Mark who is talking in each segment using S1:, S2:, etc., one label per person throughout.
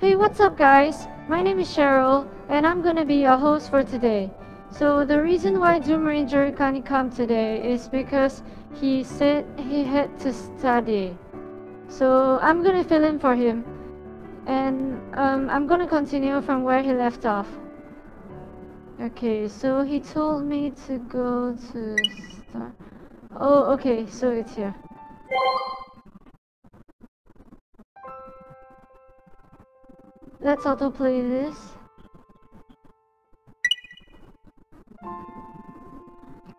S1: Hey, what's up guys? My name is Cheryl, and I'm gonna be your host for today. So the reason why Doom Ranger can't come today is because he said he had to study. So I'm gonna fill in for him, and I'm gonna continue from where he left off. Okay, so he told me to go to start. Oh, okay, so it's here. Let's autoplay this.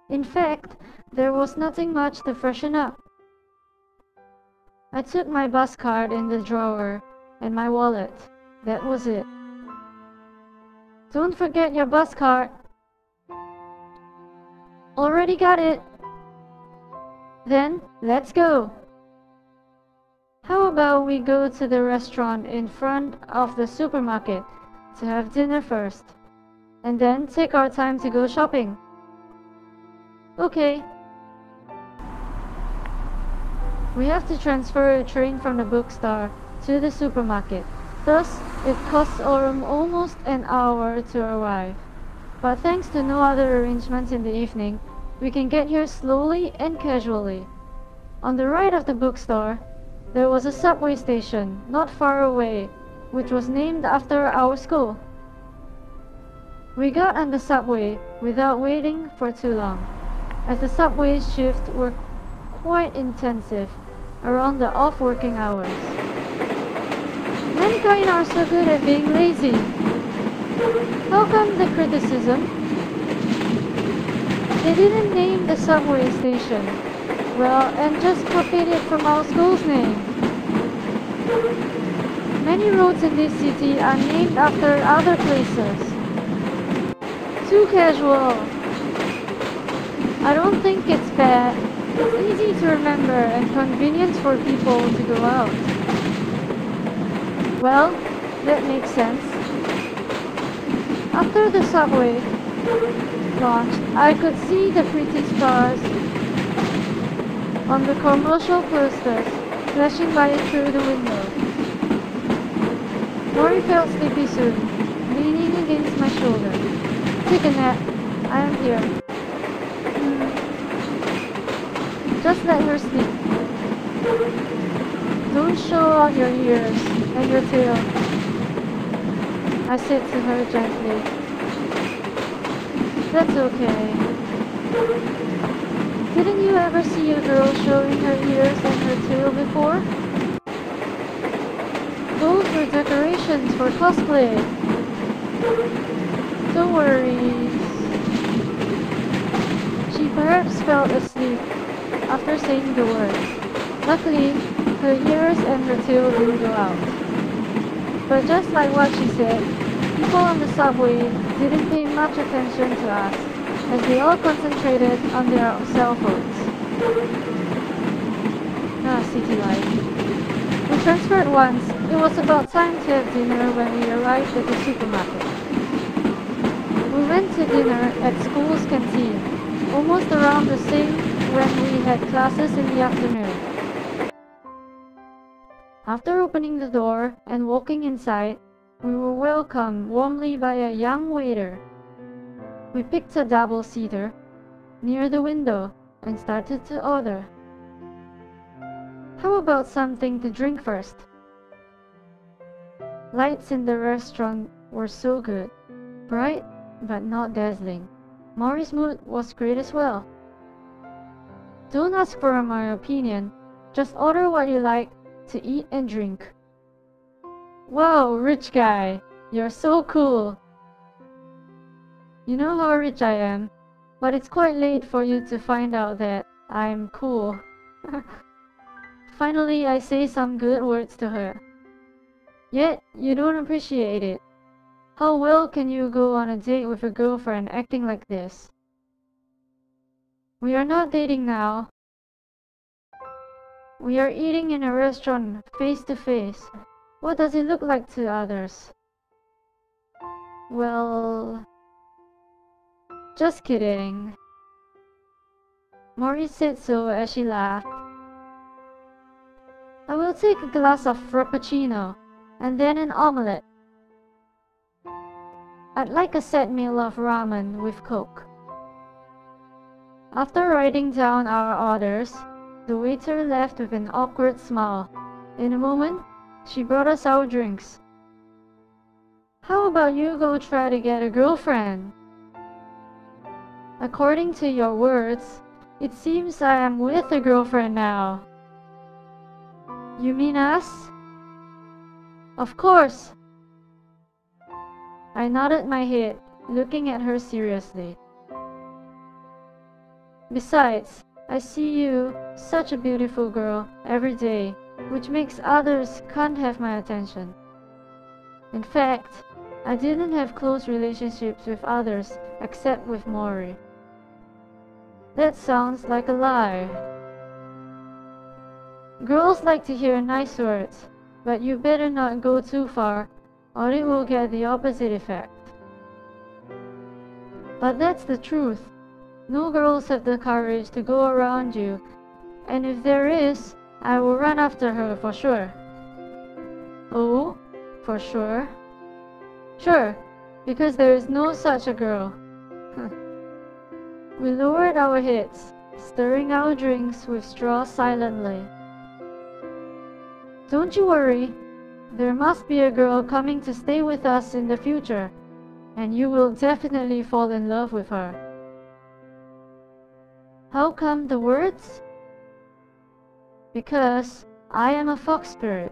S1: In fact, there was nothing much to freshen up. I took my bus card in the drawer and my wallet. That was it. Don't forget your bus card. Already got it. Then, let's go. How about we go to the restaurant in front of the supermarket to have dinner first, and then take our time to go shopping? Okay. We have to transfer a train from the bookstore to the supermarket. Thus, it costs almost an hour to arrive. But thanks to no other arrangements in the evening, we can get here slowly and casually. On the right of the bookstore, there was a subway station not far away, which was named after our school. We got on the subway without waiting for too long, as the subway shifts were quite intensive around the off-working hours. Mankind are so good at being lazy. How come the criticism? They didn't name the subway station well and just copied it from our school's name. Many roads in this city are named after other places. Too casual. I don't think it's bad. It's easy to remember and convenient for people to go out. Well, that makes sense. After the subway launched, I could see the pretty stars on the commercial posters flashing by through the window. Mori felt sleepy soon, leaning against my shoulder. Take a nap. I am here. Just let her sleep. Don't show out your ears and your tail, I said to her gently. That's okay. Didn't you ever see a girl showing her ears and her tail before? Those were decorations for cosplay. Don't worry. She perhaps fell asleep after saying the words. Luckily, her ears and her tail didn't go out. But just like what she said, people on the subway didn't pay much attention to us, as they all concentrated on their cell phones. City life. We transferred once. It was about time to have dinner when we arrived at the supermarket. We went to dinner at school's canteen, almost around the same when we had classes in the afternoon. After opening the door and walking inside, we were welcomed warmly by a young waiter. We picked a double-seater near the window and started to order. How about something to drink first? Lights in the restaurant were so good, bright but not dazzling. Mori's mood was great as well. Don't ask for my opinion, just order what you like to eat and drink. Wow, rich guy, you're so cool. You know how rich I am, but it's quite late for you to find out that I'm cool. Finally, I say some good words to her. Yet, you don't appreciate it. How well can you go on a date with a girlfriend acting like this? We are not dating now. We are eating in a restaurant, face to face. What does it look like to others? Well... just kidding. Mori said so as she laughed. I will take a glass of frappuccino. and then an omelette. I'd like a set meal of ramen with Coke. After writing down our orders, the waiter left with an awkward smile. In a moment, she brought us our drinks. How about you go try to get a girlfriend? According to your words, it seems I am with a girlfriend now. You mean us? Of course. I nodded my head, looking at her seriously. Besides, I see you, such a beautiful girl, every day, which makes others can't have my attention. In fact, I didn't have close relationships with others except with Mori. That sounds like a lie. Girls like to hear nice words, but you better not go too far, or it will get the opposite effect. But that's the truth. No girls have the courage to go around you, and if there is, I will run after her for sure. Oh, for sure? Sure, because there is no such a girl. We lowered our heads, stirring our drinks with straws silently. Don't you worry, there must be a girl coming to stay with us in the future, and you will definitely fall in love with her. How come the words? Because I am a fox spirit.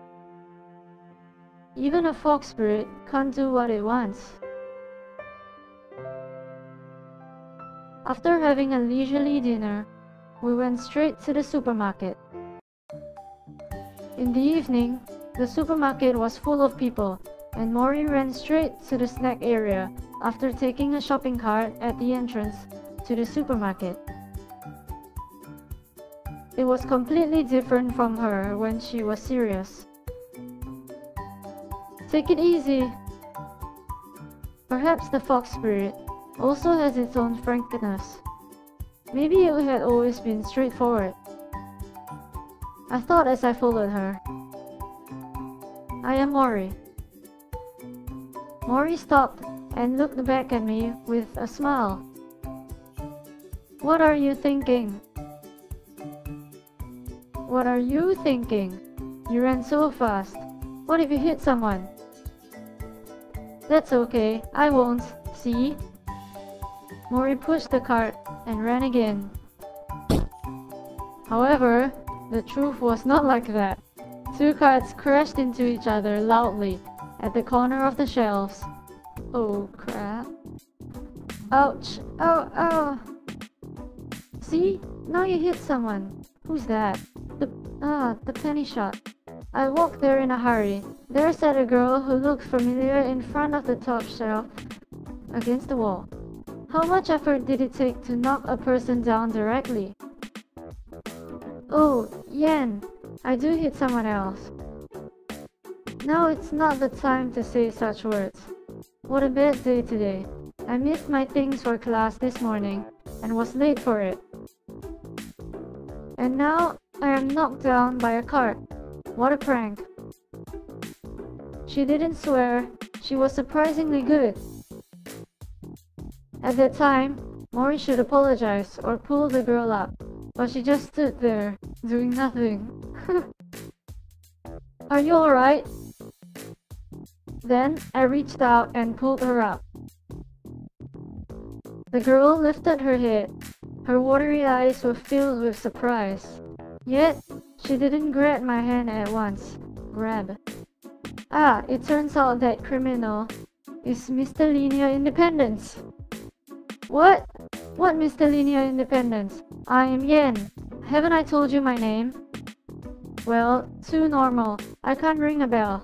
S1: Even a fox spirit can't do what it wants. After having a leisurely dinner, we went straight to the supermarket. In the evening, the supermarket was full of people, and Mori ran straight to the snack area after taking a shopping cart at the entrance to the supermarket. It was completely different from her when she was serious. Take it easy. Perhaps the fox spirit also has its own frankness. Maybe it had always been straightforward. I thought as I followed her. I am Mori. Mori stopped and looked back at me with a smile. What are you thinking? What are you thinking? You ran so fast. What if you hit someone? That's okay, I won't. See? Mori pushed the cart and ran again. However, the truth was not like that. Two carts crashed into each other loudly at the corner of the shelves. Oh crap. Ouch! Ow! Ow! See? Now you hit someone. Who's that? The penny shop. I walked there in a hurry. There sat a girl who looked familiar in front of the top shelf against the wall. How much effort did it take to knock a person down directly? Oh, Yen, I do hit someone else. Now it's not the time to say such words. What a bad day today. I missed my things for class this morning and was late for it. And now I am knocked down by a cart. What a prank. She didn't swear. She was surprisingly good. At that time, Mori should apologize or pull the girl up, but she just stood there, doing nothing. Are you alright? Then I reached out and pulled her up. The girl lifted her head. Her watery eyes were filled with surprise. Yet, she didn't grab my hand at once. Grab. Ah, it turns out that criminal is Mr. Linear Independence. What? What Mr. Linear Independence? I am Yen. Haven't I told you my name? Well, too normal. I can't ring a bell.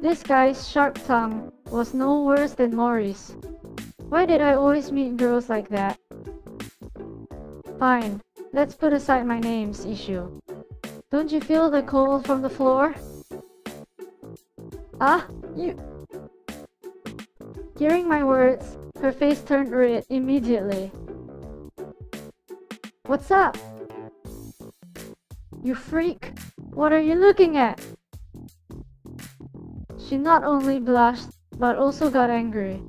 S1: This guy's sharp tongue was no worse than Mori's. Why did I always meet girls like that? Fine, let's put aside my name's issue. Don't you feel the cold from the floor? Ah, you... Hearing my words, her face turned red immediately. What's up? You freak! What are you looking at? She not only blushed, but also got angry.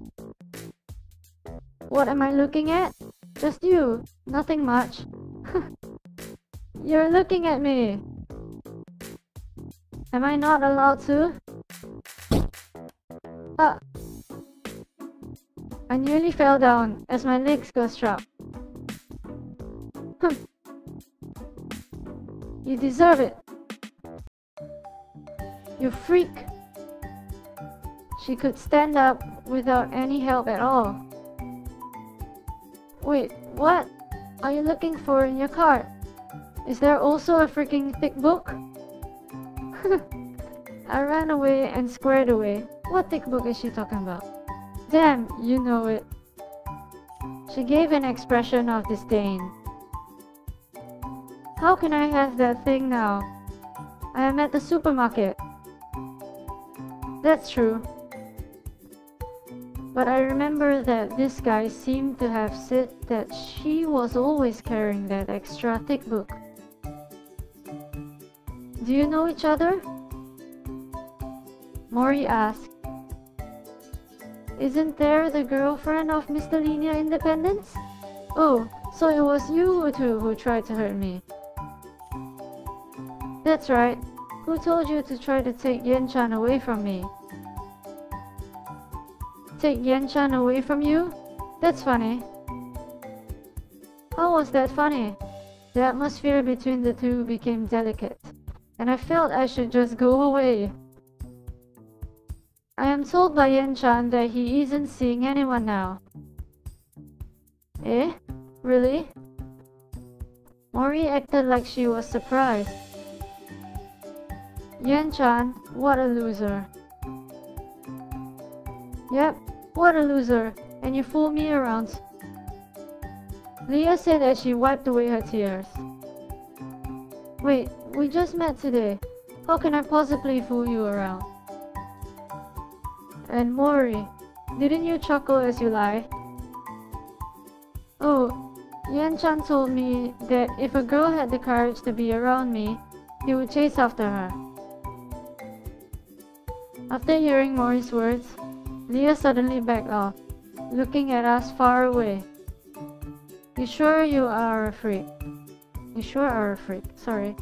S1: What am I looking at? Just you. Nothing much. You're looking at me. Am I not allowed to? Ah! I nearly fell down as my legs got struck. You deserve it. You freak. She could stand up without any help at all. Wait, what are you looking for in your cart? Is there also a freaking thick book? I ran away and squared away. What thick book is she talking about? Damn, you know it. She gave an expression of disdain. How can I have that thing now? I am at the supermarket. That's true. But I remember that this guy seemed to have said that she was always carrying that extra thick book. Do you know each other? Mori asked. Isn't there the girlfriend of Mr. Linear Independence? Oh, so it was you two who tried to hurt me. That's right. Who told you to try to take Yen-chan away from me? Take Yen-chan away from you? That's funny. How was that funny? The atmosphere between the two became delicate, and I felt I should just go away. I am told by Yen-chan that he isn't seeing anyone now. Eh? Really? Mori acted like she was surprised. Yen-chan, what a loser. Yep, what a loser, and you fool me around. Leah said as she wiped away her tears. Wait, we just met today. How can I possibly fool you around? And Mori, didn't you chuckle as you lie? Oh, Yen-chan told me that if a girl had the courage to be around me, he would chase after her. After hearing Mori's words, Leah suddenly backed off, looking at us far away. You sure you are a freak? You sure are a freak, sorry.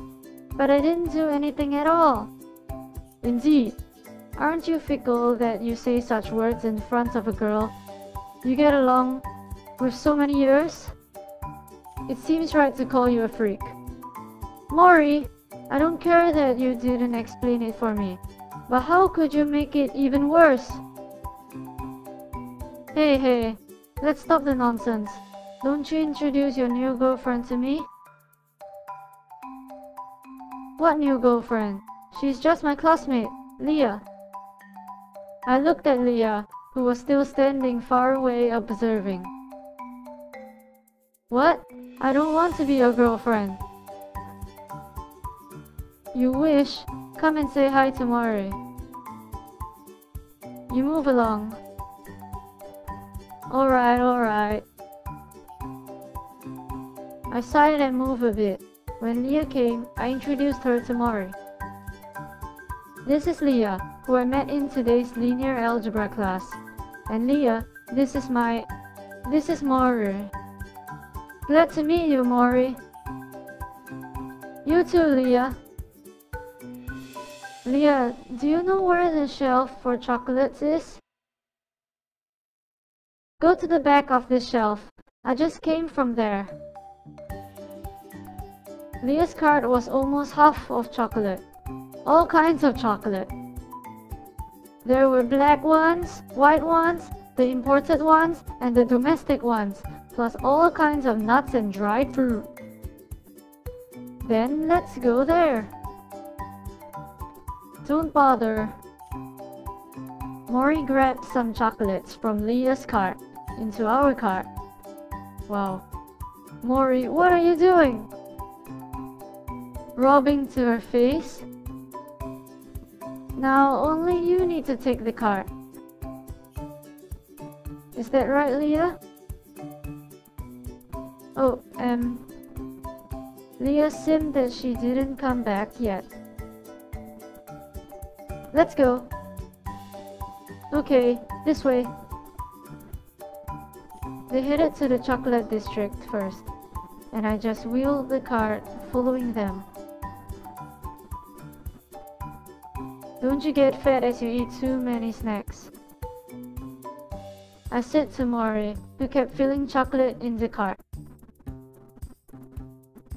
S1: But I didn't do anything at all. Indeed. Aren't you fickle that you say such words in front of a girl you get along with so many years? It seems right to call you a freak. Mori, I don't care that you didn't explain it for me, but how could you make it even worse? Hey, let's stop the nonsense. Don't you introduce your new girlfriend to me? What new girlfriend? She's just my classmate, Leah. I looked at Leah, who was still standing far away observing. What? I don't want to be your girlfriend. You wish? Come and say hi to Mori. You move along. Alright. I sighed and moved a bit. When Leah came, I introduced her to Mori. This is Leah, who I met in today's linear algebra class. And Leah, this is Mori. Glad to meet you, Mori. You too, Leah. Leah, do you know where the shelf for chocolates is? Go to the back of this shelf. I just came from there. Leah's cart was almost half of chocolate. All kinds of chocolate. There were black ones, white ones, the imported ones, and the domestic ones, plus all kinds of nuts and dried fruit. Then let's go there. Don't bother. Mori grabbed some chocolates from Leah's cart into our cart. Wow. Mori, what are you doing? Rubbing to her face? Now only you need to take the cart. Is that right, Leah? Oh, Leah simmed that she didn't come back yet. Let's go. Okay, this way. They headed to the chocolate district first, and I just wheeled the cart, following them. Don't you get fat as you eat too many snacks? I said to Mori, who kept filling chocolate in the cart.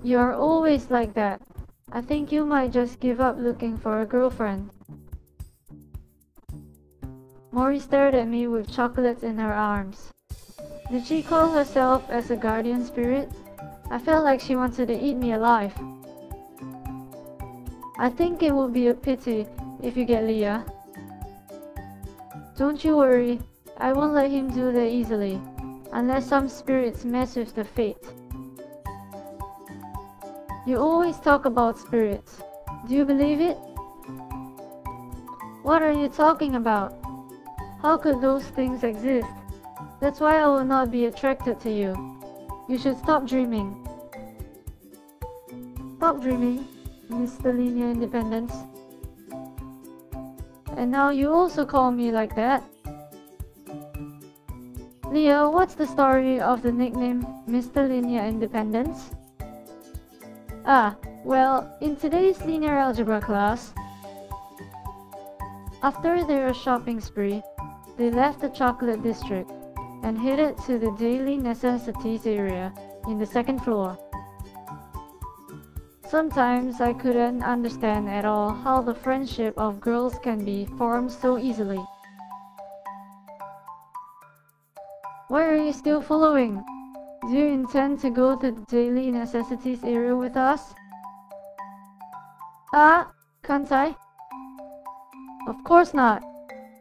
S1: You're always like that. I think you might just give up looking for a girlfriend. Mori stared at me with chocolates in her arms. Did she call herself as a guardian spirit? I felt like she wanted to eat me alive. I think it would be a pity if you get Leah. Don't you worry, I won't let him do that easily, unless some spirits mess with the fate. You always talk about spirits. Do you believe it? What are you talking about? How could those things exist? That's why I will not be attracted to you. You should stop dreaming. Stop dreaming, Mr. Linear Independence. And now you also call me like that. Leo, what's the story of the nickname Mr. Linear Independence? Ah, well, in today's linear algebra class, after their shopping spree, they left the chocolate district and headed to the daily necessities area in the second floor. Sometimes I couldn't understand at all how the friendship of girls can be formed so easily. Why are you still following? Do you intend to go to the daily necessities area with us? Ah, can't I? Of course not.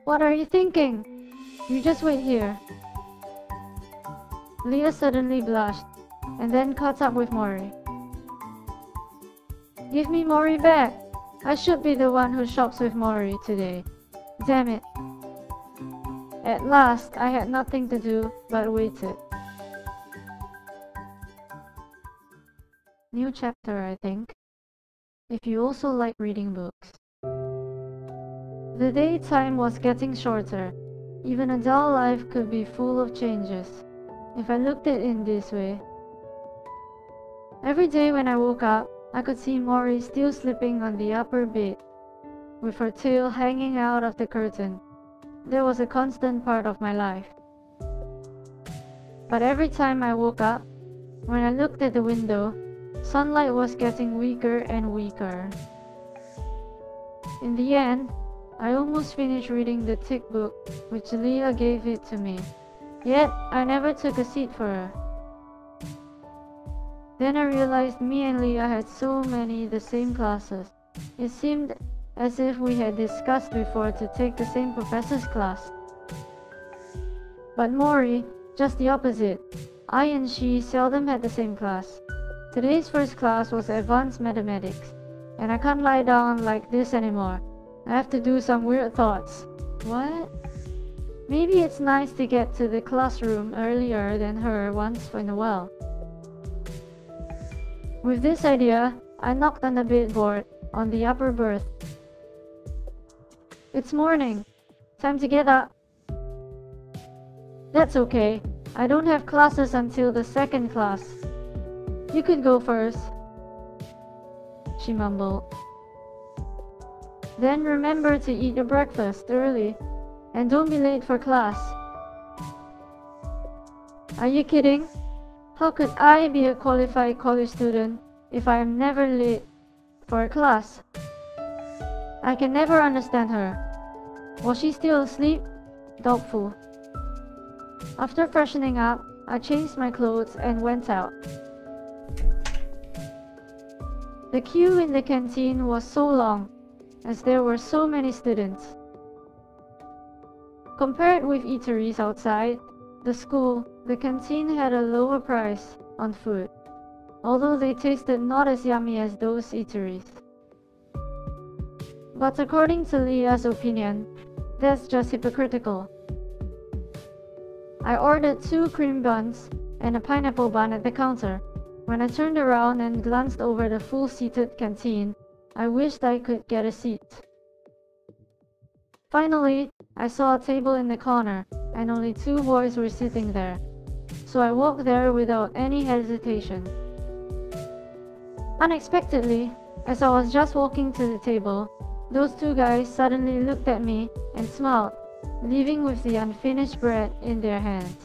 S1: What are you thinking? You just wait here. Leah suddenly blushed, and then caught up with Mori. Give me Mori back. I should be the one who shops with Mori today. Damn it. At last, I had nothing to do but waited. New chapter, I think. If you also like reading books. The daytime was getting shorter. Even a dull life could be full of changes, if I looked at it in this way. Every day when I woke up, I could see Mori still sleeping on the upper bed, with her tail hanging out of the curtain. That was a constant part of my life. But every time I woke up, when I looked at the window, sunlight was getting weaker and weaker. In the end, I almost finished reading the thick book which Leah gave it to me. Yet, I never took a seat for her. Then I realized me and Leah had so many the same classes. It seemed as if we had discussed before to take the same professor's class. But Mori, just the opposite. I and she seldom had the same class. Today's first class was advanced mathematics, and I can't lie down like this anymore. I have to do some weird thoughts. What? Maybe it's nice to get to the classroom earlier than her once in a while. With this idea, I knocked on the bedboard on the upper berth. It's morning. Time to get up. That's okay. I don't have classes until the second class. You could go first, she mumbled. Then remember to eat your breakfast early, and don't be late for class. Are you kidding? How could I be a qualified college student if I am never late for a class? I can never understand her. Was she still asleep? Doubtful. After freshening up, I changed my clothes and went out. The queue in the canteen was so long, as there were so many students. Compared with eateries outside the school, the canteen had a lower price on food, although they tasted not as yummy as those eateries. But according to Leah's opinion, that's just hypocritical. I ordered 2 cream buns and a pineapple bun at the counter. When I turned around and glanced over the full-seated canteen, I wished I could get a seat. Finally, I saw a table in the corner, and only two boys were sitting there. So I walked there without any hesitation. Unexpectedly, as I was just walking to the table, those two guys suddenly looked at me and smiled, leaving with the unfinished bread in their hands.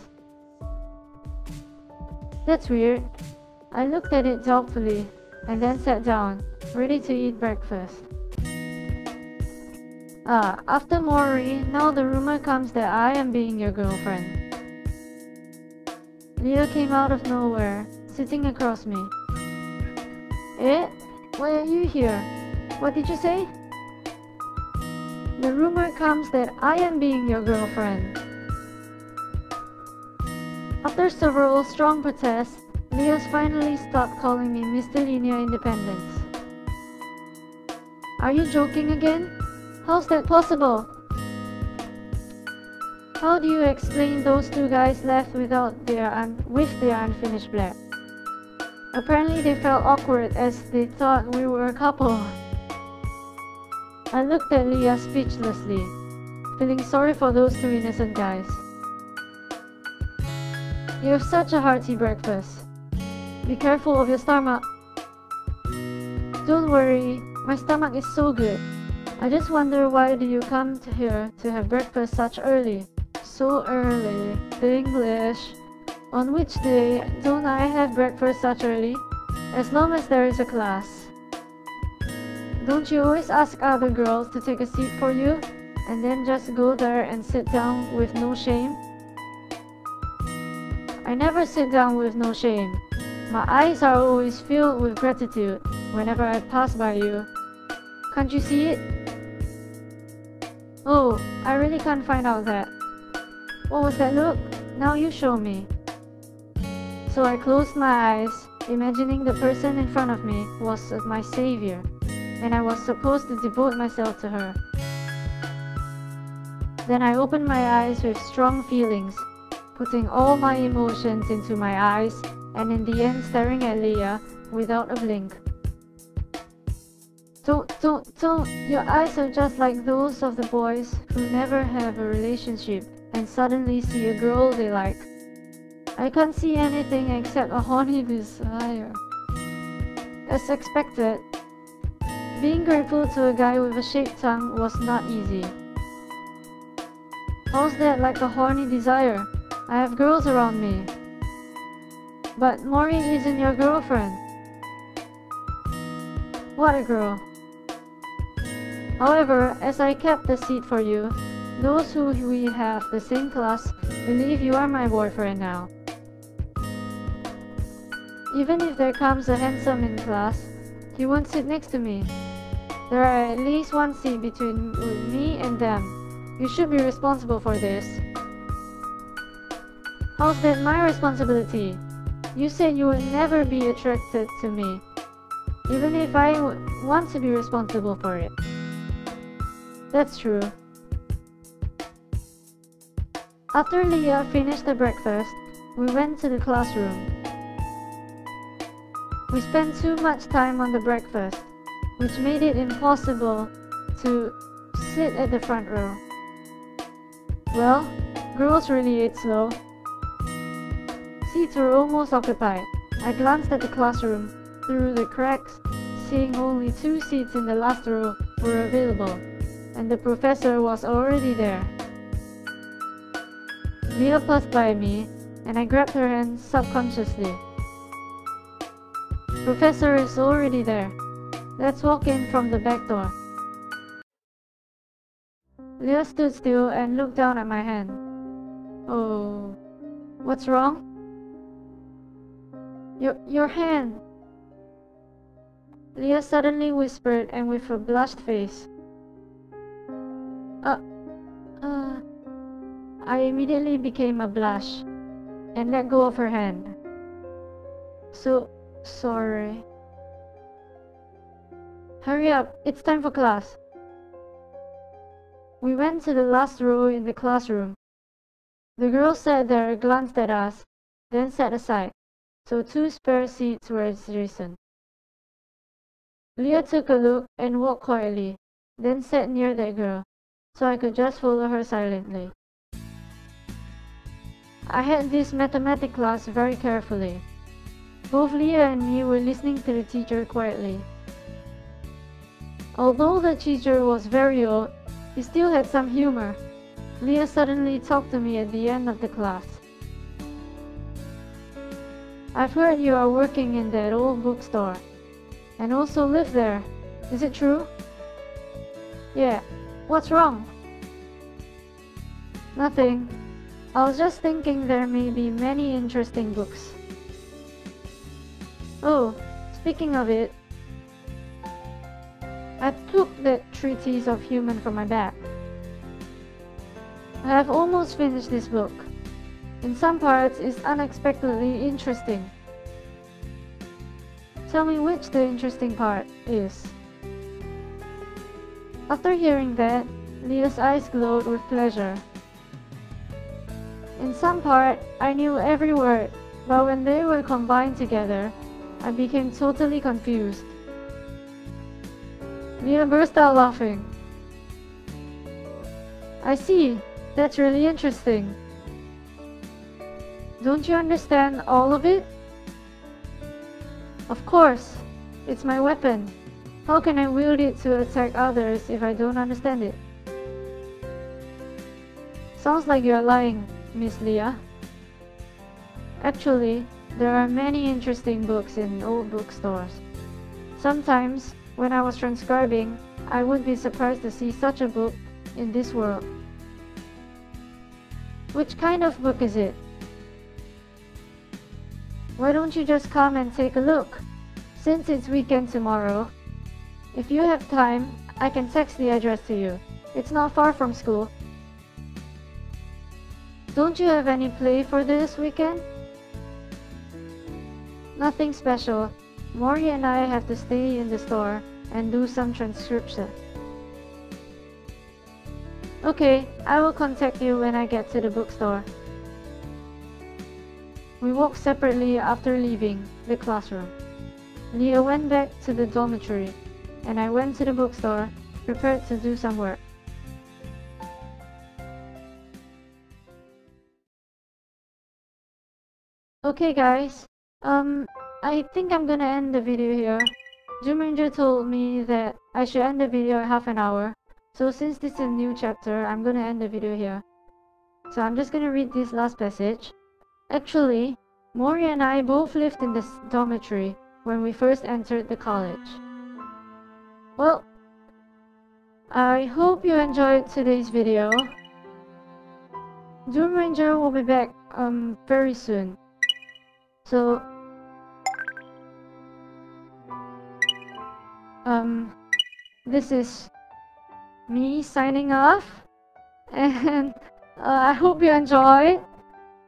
S1: That's weird. I looked at it doubtfully, and then sat down, ready to eat breakfast. After Maury, now the rumor comes that I am being your girlfriend. Leah came out of nowhere, sitting across me. Eh? Why are you here? What did you say? The rumor comes that I am being your girlfriend. After several strong protests, Leah finally stopped calling me Mr. Linear Independence. Are you joking again? How's that possible? How do you explain those two guys left with their unfinished bread? Apparently they felt awkward as they thought we were a couple. I looked at Leah speechlessly, feeling sorry for those two innocent guys. You have such a hearty breakfast. Be careful of your stomach. Don't worry, my stomach is so good. I just wonder why do you come here to have breakfast such early? So early. The English. On which day don't I have breakfast such early? As long as there is a class. Don't you always ask other girls to take a seat for you, and then just go there and sit down with no shame? I never sit down with no shame. My eyes are always filled with gratitude whenever I pass by you. Can't you see it? Oh, I really can't find out that. What was that look? Now you show me. So I closed my eyes, imagining the person in front of me was my savior, and I was supposed to devote myself to her. Then I opened my eyes with strong feelings, putting all my emotions into my eyes, and in the end staring at Leah without a blink. Don't. Your eyes are just like those of the boys who never have a relationship and suddenly see a girl they like. I can't see anything except a horny desire. As expected, being grateful to a guy with a shaped tongue was not easy. How's that like a horny desire? I have girls around me. But Maury isn't your girlfriend. What a girl. However, as I kept the seat for you, those who we have the same class believe you are my boyfriend now. Even if there comes a handsome in class, he won't sit next to me. There are at least one seat between me and them. You should be responsible for this. How's that my responsibility? You said you would never be attracted to me, even if I want to be responsible for it. That's true. After Leah finished the breakfast, we went to the classroom. We spent too much time on the breakfast, which made it impossible to sit at the front row. Well, girls really ate slow. Seats were almost occupied. I glanced at the classroom through the cracks, seeing only 2 seats in the last row were available, and the professor was already there. Leah passed by me, and I grabbed her hand subconsciously. Professor is already there. Let's walk in from the back door. Leah stood still and looked down at my hand. Oh, what's wrong? Your hand. Leah suddenly whispered and with a blushed face. I immediately became a blush and let go of her hand. So sorry. Hurry up, it's time for class. We went to the last row in the classroom. The girl sat there, glanced at us, then sat aside, so 2 spare seats were adjacent. Leah took a look and walked quietly, then sat near that girl, so I could just follow her silently. I had this mathematics class very carefully. Both Leah and me were listening to the teacher quietly. Although the teacher was very old, he still had some humor. Leah suddenly talked to me at the end of the class. "I've heard you are working in that old bookstore, and also live there. Is it true?" "Yeah. What's wrong?" "Nothing. I was just thinking there may be many interesting books." "Oh, speaking of it, I took that treatise of human from my bag. I have almost finished this book. In some parts, it's unexpectedly interesting." "Tell me which the interesting part is." After hearing that, Leah's eyes glowed with pleasure. "In some part, I knew every word, but when they were combined together, I became totally confused." Leah burst out laughing. "I see. That's really interesting. Don't you understand all of it?" "Of course. It's my weapon. How can I wield it to attack others if I don't understand it?" "Sounds like you're lying, Miss Leah." "Actually, there are many interesting books in old bookstores. Sometimes, when I was transcribing, I would be surprised to see such a book in this world." "Which kind of book is it?" "Why don't you just come and take a look? Since it's weekend tomorrow, if you have time, I can text the address to you. It's not far from school." "Don't you have any play for this weekend?" "Nothing special. Mori and I have to stay in the store and do some transcription." "Okay, I will contact you when I get to the bookstore." We walked separately after leaving the classroom. Leah went back to the dormitory, and I went to the bookstore, prepared to do some work. Okay guys, I think I'm gonna end the video here. Doom Ranger told me that I should end the video at half an hour. So since this is a new chapter, I'm gonna end the video here. So I'm just gonna read this last passage. "Actually, Mori and I both lived in this dormitory when we first entered the college." Well, I hope you enjoyed today's video. Doom Ranger will be back very soon. So this is me signing off, and I hope you enjoyed.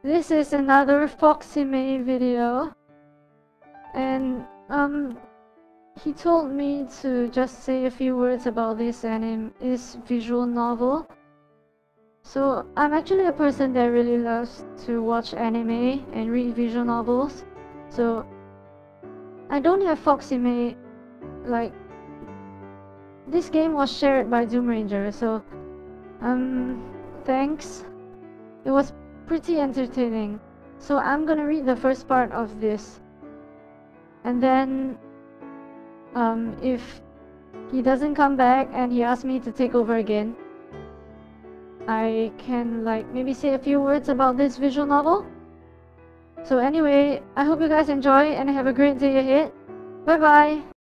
S1: This is another Hime video, and he told me to just say a few words about this visual novel. So I'm actually a person that really loves to watch anime and read visual novels. So I don't have Hime. Like, this game was shared by Doom Ranger, so thanks. It was pretty entertaining. So I'm gonna read the first part of this, and then if he doesn't come back and he asks me to take over again, I can maybe say a few words about this visual novel. So anyway, I hope you guys enjoy and have a great day ahead. Bye bye!